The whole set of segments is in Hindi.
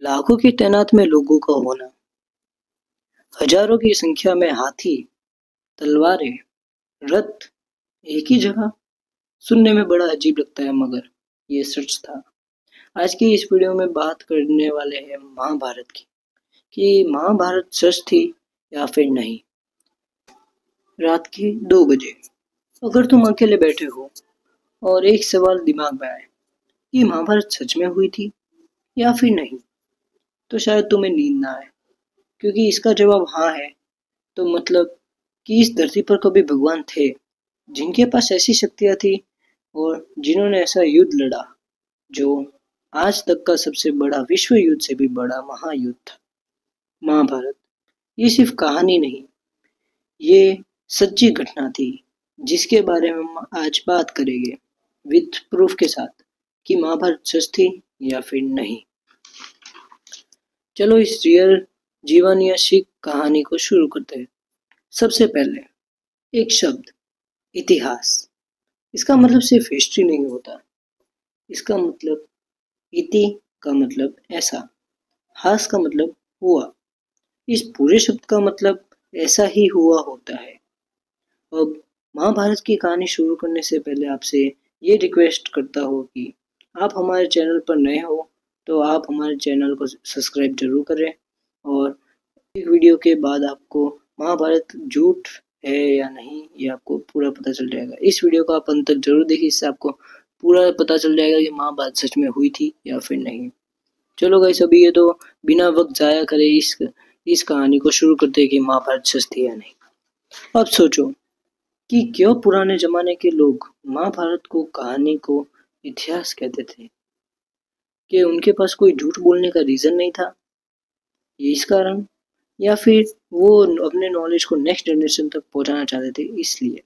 लाखों की तैनात में लोगों का होना, हजारों की संख्या में हाथी, तलवारें, रथ एक ही जगह। सुनने में बड़ा अजीब लगता है मगर ये सच था। आज की इस वीडियो में बात करने वाले हैं महाभारत की कि महाभारत सच थी या फिर नहीं। रात के 2 बजे अगर तुम अकेले बैठे हो और एक सवाल दिमाग में आए कि महाभारत सच में हुई थी या फिर नहीं, तो शायद तुम्हें नींद ना आए, क्योंकि इसका जवाब हाँ है तो मतलब कि इस धरती पर कभी भगवान थे जिनके पास ऐसी शक्तियाँ थी और जिन्होंने ऐसा युद्ध लड़ा जो आज तक का सबसे बड़ा विश्व युद्ध से भी बड़ा महायुद्ध था। महाभारत ये सिर्फ कहानी नहीं, ये सच्ची घटना थी जिसके बारे में हम आज बात करेंगे विद प्रूफ के साथ कि महाभारत सच थी या फिर नहीं। चलो इस रियल जीवन या शिख कहानी को शुरू करते हैं। सबसे पहले एक शब्द, इतिहास। इसका मतलब सिर्फ हिस्ट्री नहीं होता। इसका मतलब इति का मतलब ऐसा, हास का मतलब हुआ। इस पूरे शब्द का मतलब ऐसा ही हुआ होता है। अब महाभारत की कहानी शुरू करने से पहले आपसे ये रिक्वेस्ट करता हूँ कि आप हमारे चैनल पर नए हो तो आप हमारे चैनल को सब्सक्राइब जरूर करें, और एक वीडियो के बाद आपको महाभारत झूठ है या नहीं ये आपको पूरा पता चल जाएगा। इस वीडियो को आप अंत तक जरूर देखिए, इससे आपको पूरा पता चल जाएगा कि महाभारत सच में हुई थी या फिर नहीं। चलो गाइस, अभी ये तो बिना वक्त जाया करे इस कहानी को शुरू करते हैं कि महाभारत सच थी या नहीं। अब सोचो कि क्यों पुराने जमाने के लोग महाभारत को कहानी को इतिहास कहते थे। कि उनके पास कोई झूठ बोलने का रीजन नहीं था, ये इस कारण, या फिर वो अपने नॉलेज को नेक्स्ट जनरेशन तक पहुंचाना चाहते थे इसलिए।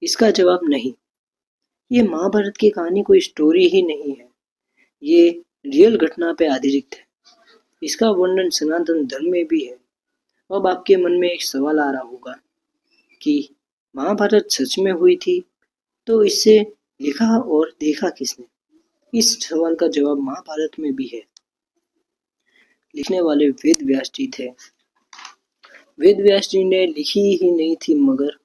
इसका जवाब नहीं। ये महाभारत की कहानी कोई स्टोरी ही नहीं है, ये रियल घटना पे आधारित है। इसका वर्णन सनातन धर्म में भी है। अब आपके मन में एक सवाल आ रहा होगा कि महाभारत सच में हुई थी तो इससे लिखा और देखा किसने। इस सवाल का जवाब महाभारत में भी है। लिखने वाले वेद व्यास जी थे। वेद व्यास जी ने लिखी ही नहीं थी मगर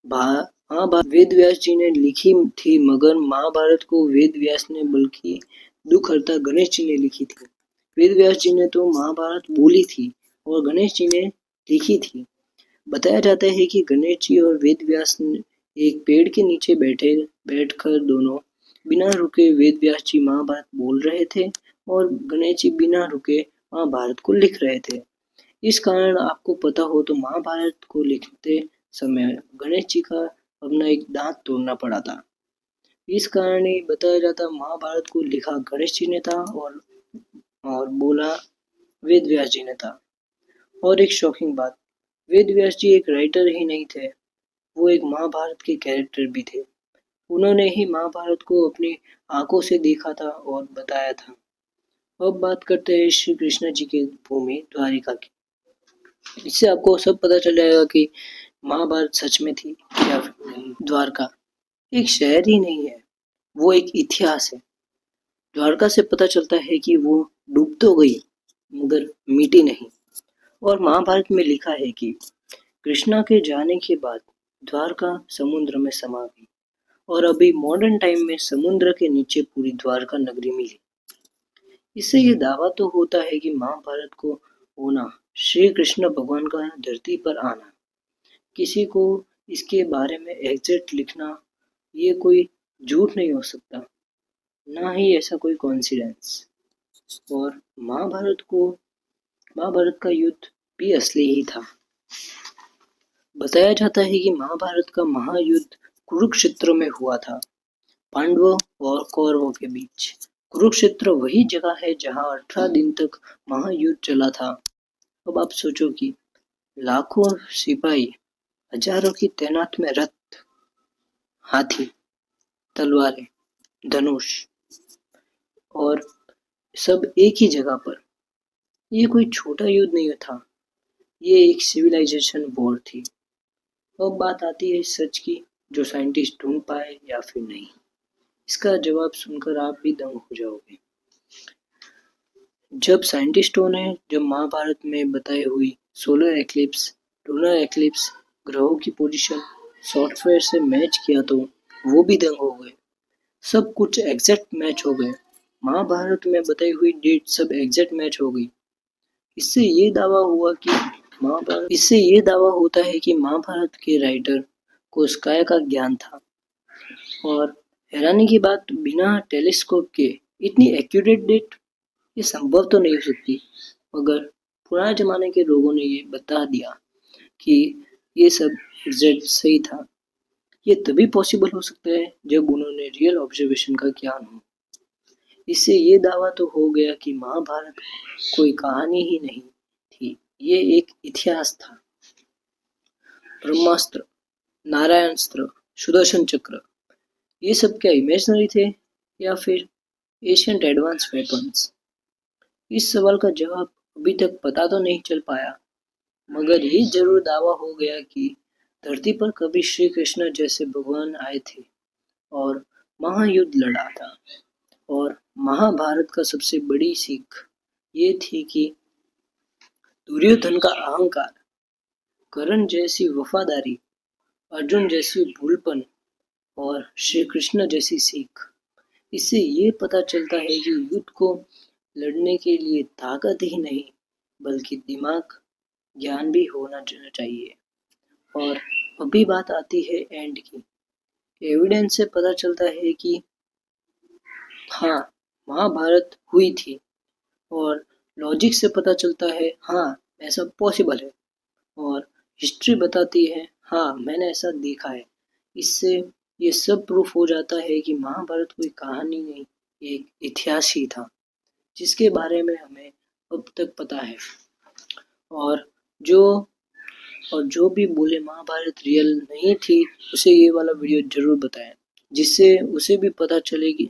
महाभारत वेद व्यास जी ने लिखी थी मगर महाभारत को वेद व्यास ने बल्कि दुखहर्ता गणेश जी ने लिखी थी। वेद व्यास जी ने तो महाभारत बोली थी और गणेश जी ने लिखी थी। बताया जाता है कि गणेश जी और वेद व्यास एक पेड़ के नीचे बैठकर दोनों बिना रुके वेद व्यास जी महाभारत बोल रहे थे और गणेश जी बिना रुके महाभारत को लिख रहे थे। इस कारण आपको पता हो तो महाभारत को लिखते समय गणेश जी का अपना एक दांत तोड़ना पड़ा था। इस कारण ही बताया जाता महाभारत को लिखा गणेश जी ने था और बोला वेद व्यास जी ने था। और एक शॉकिंग बात, वेद व्यास जी एक राइटर ही नहीं थे, वो एक महाभारत के कैरेक्टर भी थे। उन्होंने ही महाभारत को अपनी आंखों से देखा था और बताया था। अब बात करते हैं श्री कृष्ण जी की भूमि द्वारिका की। इससे आपको सब पता चल जाएगा कि महाभारत सच में थी या फिर नहीं। द्वारका एक शहर ही नहीं है, वो एक इतिहास है। द्वारका से पता चलता है कि वो डूब तो गई मगर मिटी नहीं। और महाभारत में लिखा है कि कृष्णा के जाने के बाद द्वारका समुद्र में समा गई और अभी मॉडर्न टाइम में समुद्र के नीचे पूरी द्वारका नगरी मिली। इससे ये दावा तो होता है कि महाभारत को होना, श्री कृष्ण भगवान का धरती पर आना, किसी को इसके बारे में एग्जैक्ट लिखना, ये कोई झूठ नहीं हो सकता, ना ही ऐसा कोई कोइंसिडेंस। और महाभारत का युद्ध भी असली ही था। बताया जाता है कि महाभारत का महायुद्ध कुरुक्षेत्र में हुआ था, पांडवों और कौरवों के बीच। कुरुक्षेत्र वही जगह है जहां 18 दिन तक महायुद्ध चला था। अब आप सोचो कि लाखों सिपाही, हजारों की तैनात में रथ, हाथी, तलवारें, धनुष और सब एक ही जगह पर। ये कोई छोटा युद्ध नहीं था, ये एक सिविलाइजेशन वॉर थी। अब बात आती है सच की, जो साइंटिस्ट ढूंढ पाए या फिर नहीं। इसका जवाब सुनकर आप भी दंग हो जाओगे। जब साइंटिस्टों ने जब महाभारत में बताई हुई सोलर एक्लिप्स, लूनर एक्लिप्स, ग्रहों की पोजीशन सॉफ्टवेयर से मैच किया तो वो भी दंग हो गए। सब कुछ एग्जैक्ट मैच हो गए। महाभारत में बताई हुई डेट सब एग्जैक्ट मैच हो गई। इससे ये दावा होता है कि महाभारत के राइटर को स्काई का ज्ञान था। और हैरानी की बात, बिना टेलीस्कोप के इतनी एक्यूरेट डेट ये संभव तो नहीं हो सकती, मगर पुराने जमाने के लोगों ने ये बता दिया कि ये सब एग्जैक्ट सही था। ये तभी पॉसिबल हो सकता है जब उन्होंने रियल ऑब्जर्वेशन का ज्ञान हो। इससे ये दावा तो हो गया कि महाभारत कोई कहानी ही नहीं थी, ये एक इतिहास था। ब्रह्मास्त्र, नारायणास्त्र, सुदर्शन चक्र, ये सब क्या इमेजिनरी थे या फिर एशियंट एडवांस वेपन्स? इस सवाल का जवाब अभी तक पता तो नहीं चल पाया, मगर ये जरूर दावा हो गया कि धरती पर कभी श्री कृष्ण जैसे भगवान आए थे और महायुद्ध लड़ा था। और महाभारत का सबसे बड़ी सीख ये थी कि दुर्योधन का अहंकार, कर्ण जैसी वफादारी, अर्जुन जैसी भूलपन और श्री कृष्ण जैसी सीख, इससे ये पता चलता है कि युद्ध को लड़ने के लिए ताकत ही नहीं बल्कि दिमाग, ज्ञान भी होना चाहिए। और अभी बात आती है एंड की। एविडेंस से पता चलता है कि हाँ, महाभारत हुई थी, और लॉजिक से पता चलता है हाँ, ऐसा पॉसिबल है, और हिस्ट्री बताती है हाँ, मैंने ऐसा देखा है। इससे ये सब प्रूफ हो जाता है कि महाभारत कोई कहानी नहीं, एक इतिहास ही था जिसके बारे में हमें अब तक पता है। और जो जो भी बोले महाभारत रियल नहीं थी, उसे ये वाला वीडियो जरूर बताएं, जिससे उसे भी पता चलेगी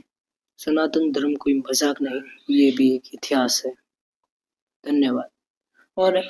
सनातन धर्म कोई मजाक नहीं, ये भी एक इतिहास है। धन्यवाद। और